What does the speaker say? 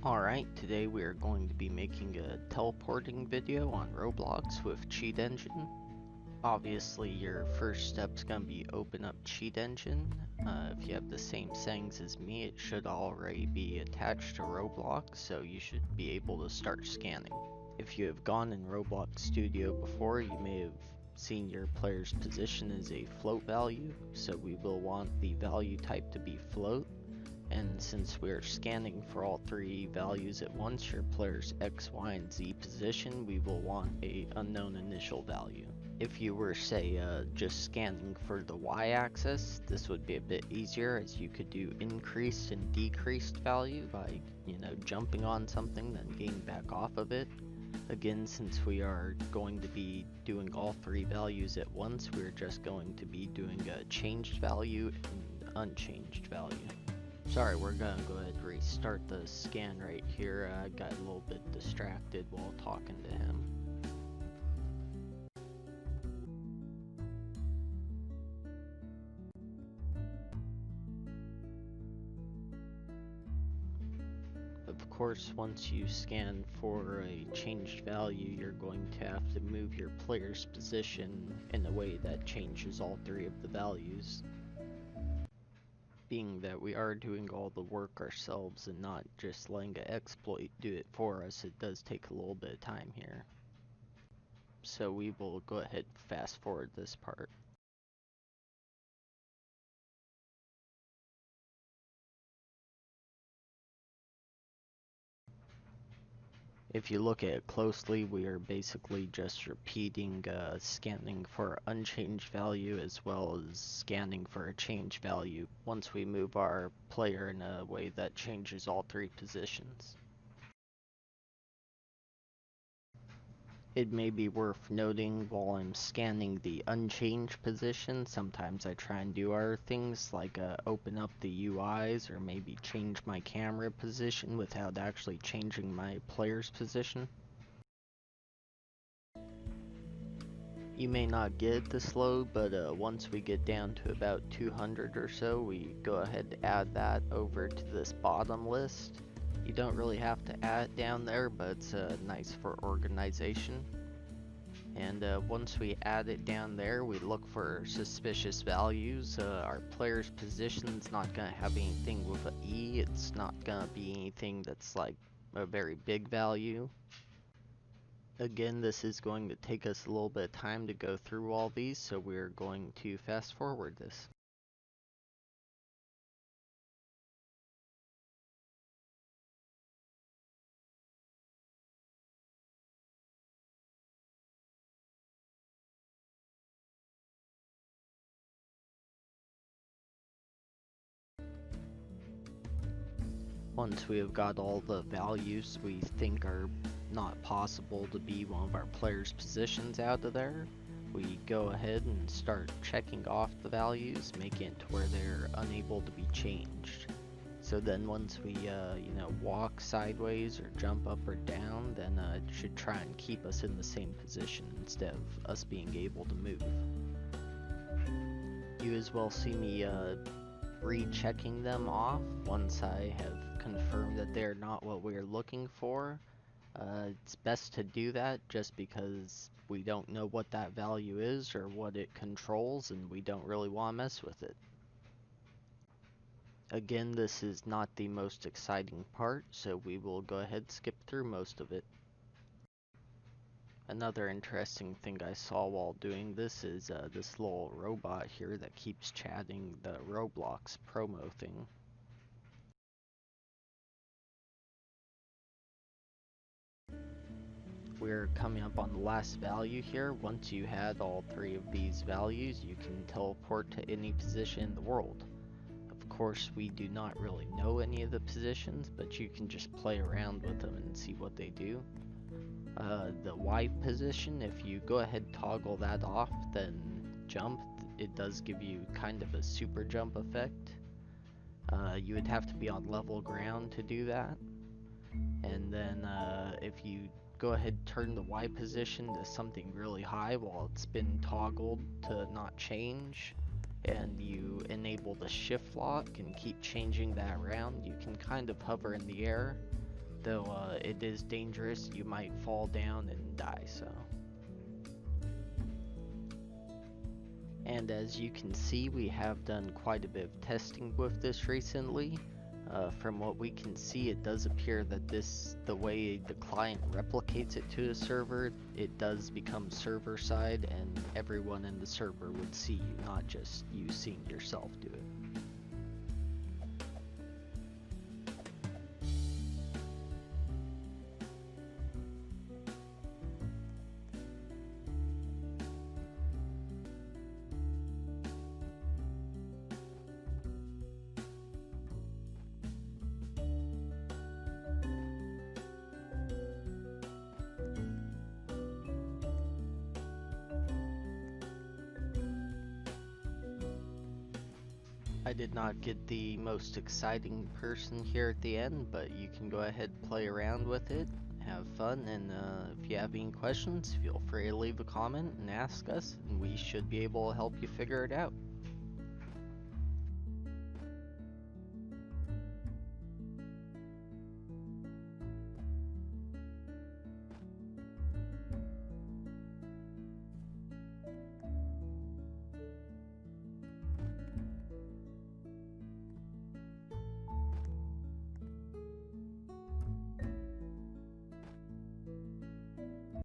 Alright, today we are going to be making a teleporting video on Roblox with Cheat Engine. Obviously your first step's going to be open up Cheat Engine. If you have the same settings as me, it should already be attached to Roblox, so you should be able to start scanning. If you have gone in Roblox Studio before, you may have seen your player's position as a float value, so we will want the value type to be float. And since we're scanning for all three values at once, your player's X, Y, and Z position, we will want a unknown initial value. If you were, say, just scanning for the Y axis, this would be a bit easier, as you could do increased and decreased value by, jumping on something, then getting back off of it. Again, since we are going to be doing all three values at once, we're just going to be doing a changed value and unchanged value. Sorry, we're gonna go ahead and restart the scan right here. I got a little bit distracted while talking to him. Of course, once you scan for a changed value, you're going to have to move your player's position in a way that changes all three of the values. Being that we are doing all the work ourselves and not just letting an exploit do it for us, it does take a little bit of time here. So we will go ahead and fast forward this part. If you look at it closely, we are basically just repeating scanning for unchanged value as well as scanning for a changed value once we move our player in a way that changes all three positions. It may be worth noting while I'm scanning the unchanged position, sometimes I try and do other things like open up the UIs or maybe change my camera position without actually changing my player's position. You may not get it this low, but once we get down to about 200 or so, we go ahead and add that over to this bottom list. You don't really have to add it down there, but it's nice for organization. And once we add it down there, we look for suspicious values. Our player's position's not going to have anything with an E. It's not going to be anything that's like a very big value. Again, this is going to take us a little bit of time to go through all these, so we're going to fast forward this. Once we have got all the values we think are not possible to be one of our players' positions out of there, we go ahead and start checking off the values, making it to where they're unable to be changed. So then once we, walk sideways or jump up or down, then it should try and keep us in the same position instead of us being able to move. You as well see me rechecking them off once I have confirmed that they're not what we're looking for. It's best to do that just because we don't know what that value is or what it controls, and we don't really want to mess with it. Again, this is not the most exciting part, so we will go ahead and skip through most of it. Another interesting thing I saw while doing this is this little robot here that keeps chatting the Roblox promo thing. We're coming up on the last value here. Once you had all three of these values, you can teleport to any position in the world. Of course, we do not really know any of the positions, but you can just play around with them and see what they do. The Y position, if you go ahead and toggle that off, then jump, it does give you kind of a super jump effect. You would have to be on level ground to do that. And then if you go ahead and turn the Y position to something really high while it's been toggled to not change, and you enable the shift lock and keep changing that around, you can kind of hover in the air though it is dangerous. You might fall down and die, so. And as you can see, we have done quite a bit of testing with this recently. From what we can see, it does appear that the way the client replicates it to a server, it does become server side, and everyone in the server would see you, not just you seeing yourself do it. I did not get the most exciting person here at the end, but you can go ahead and play around with it, have fun, and if you have any questions, feel free to leave a comment and ask us, and we should be able to help you figure it out.